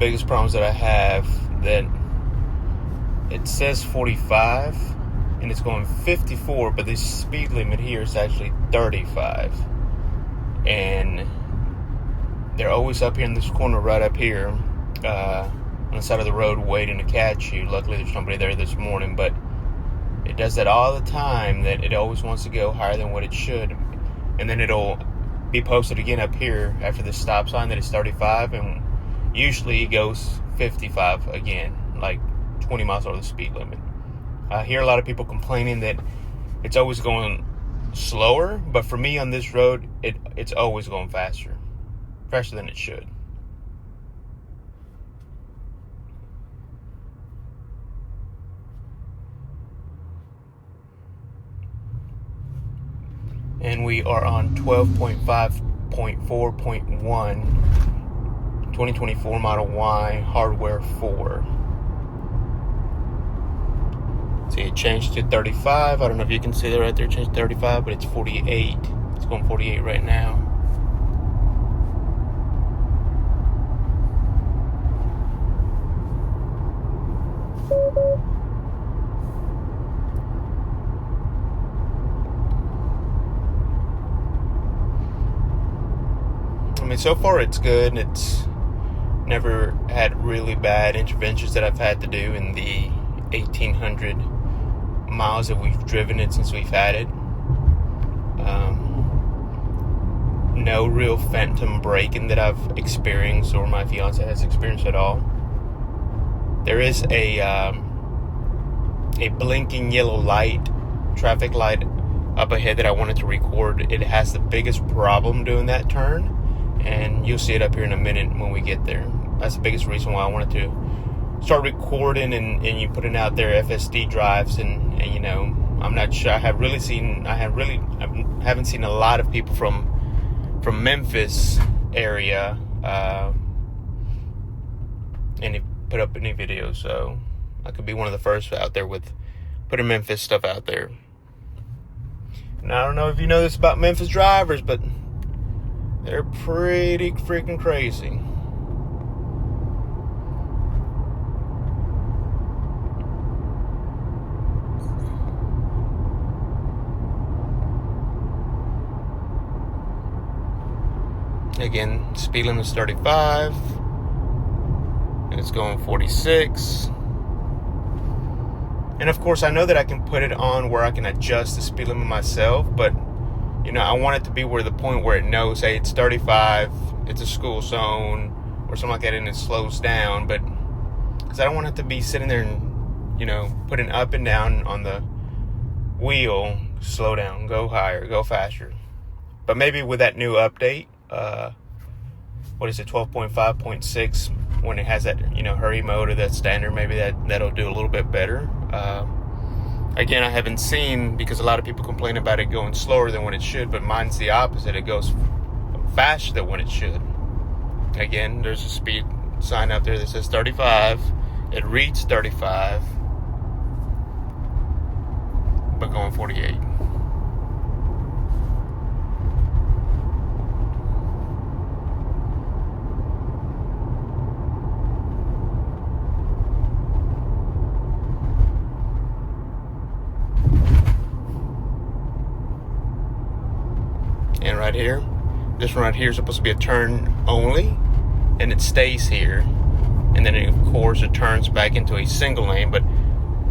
biggest problems that I have, that it says 45 and it's going 54, but the speed limit here is actually 35. And they're always up here in this corner right up here on the side of the road waiting to catch you. Luckily there's nobody there this morning, but it does that all the time, that it always wants to go higher than what it should. And then it'll be posted again up here after the stop sign that it's 35, and usually it goes 55 again, like 20 miles over the speed limit. I hear a lot of people complaining that it's always going slower, but for me on this road, it's always going faster than it should. And we are on 12.5.4.1 2024 Model Y Hardware 4. See, it changed to 35. I don't know if you can see that right there. It changed to 35, but it's 48. It's going 48 right now. I mean, so far it's good. It's never had really bad interventions that I've had to do in the 1,800 miles that we've driven it since we've had it. No real phantom braking that I've experienced, or my fiance has experienced at all. There is a blinking yellow light, traffic light up ahead that I wanted to record. It has the biggest problem doing that turn, and you'll see it up here in a minute when we get there. That's the biggest reason why I wanted to start recording and you putting out their FSD drives, and you know, I'm not sure. I haven't seen a lot of people from Memphis area and put up any videos, so I could be one of the first out there with putting Memphis stuff out there. And I don't know if you know this about Memphis drivers, but they're pretty freaking crazy. Again, speed limit is 35, and it's going 46. And of course, I know that I can put it on where I can adjust the speed limit myself, but you know, I want it to be where the point where it knows, hey, it's 35, it's a school zone, or something like that, and it slows down. But because I don't want it to be sitting there and, you know, putting up and down on the wheel, slow down, go higher, go faster. But maybe with that new update, 12.5.6, when it has that, you know, hurry mode or that standard, maybe that'll do a little bit better. Again, I haven't seen, because a lot of people complain about it going slower than when it should, but mine's the opposite. It goes faster than when it should. Again, there's a speed sign up there that says 35. It reads 35, but going 48. And right here, this one right here is supposed to be a turn only, and it stays here, and then of course it turns back into a single lane.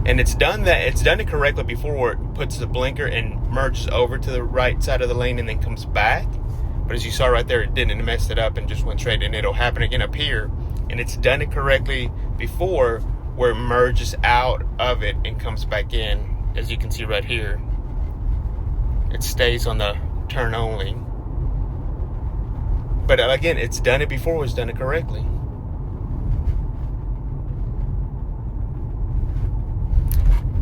And it's done it correctly before, where it puts the blinker and merges over to the right side of the lane and then comes back. But as you saw right there, it didn't. It messed it up and just went straight, and it'll happen again up here. And it's done it correctly before, where it merges out of it and comes back in. As you can see right here, it stays on the turn only. But again, it's done it before, it's done it correctly.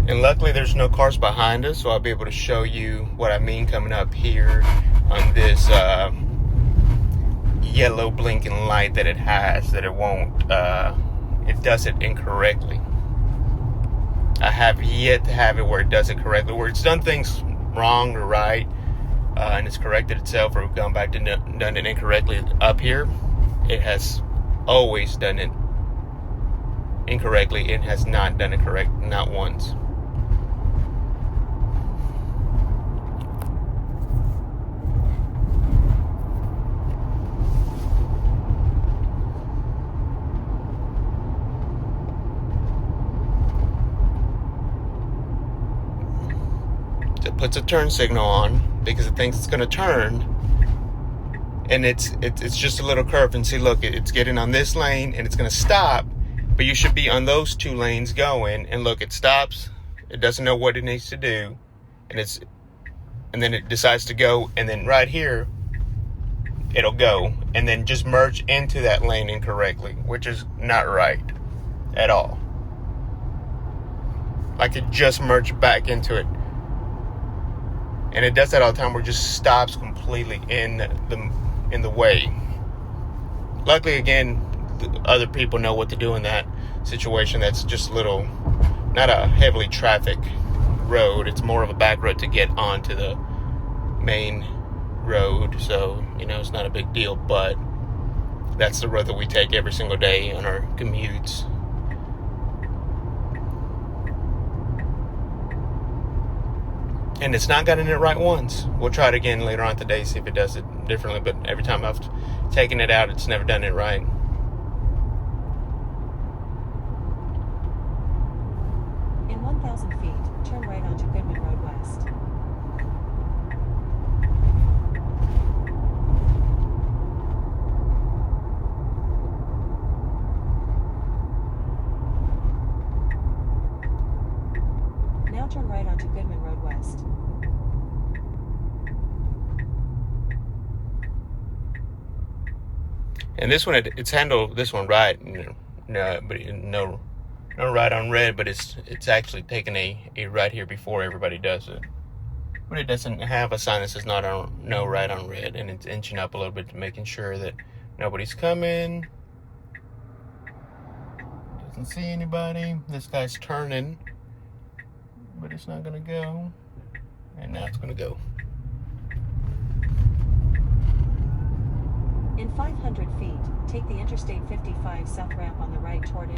And luckily there's no cars behind us, so I'll be able to show you what I mean coming up here on this yellow blinking light that it has, that it won't, it does it incorrectly. I have yet to have it where it does it correctly, where it's done things wrong or right, and it's corrected itself, or gone back to done it incorrectly. Up here, it has always done it incorrectly. It has not done it correct, not once. It puts a turn signal on because it thinks it's going to turn, and it's just a little curve. And see, look, it's getting on this lane and it's going to stop, but you should be on those two lanes going. And look, it stops. It doesn't know what it needs to do, and then it decides to go, and then right here it'll go and then just merge into that lane incorrectly, which is not right at all. Like it just merged back into it. And it does that all the time, where it just stops completely in the way. Luckily, again, other people know what to do in that situation. That's just a little, not a heavily traffic road. It's more of a back road to get onto the main road. So, it's not a big deal, but that's the road that we take every single day on our commutes. And it's not gotten it right once. We'll try it again later on today, see if it does it differently. But every time I've taken it out, it's never done it right. In 1,000 feet, turn right onto Goodman Road West. Now turn right onto Goodman Road West. And this one, it's handled this one right. No right on red, but it's actually taking a right here before everybody does it. But it doesn't have a sign that says no right on red, and it's inching up a little bit, making sure that nobody's coming. Doesn't see anybody. This guy's turning, but it's not gonna go. And now it's gonna go. In 500 feet, take the Interstate 55 south ramp on the right toward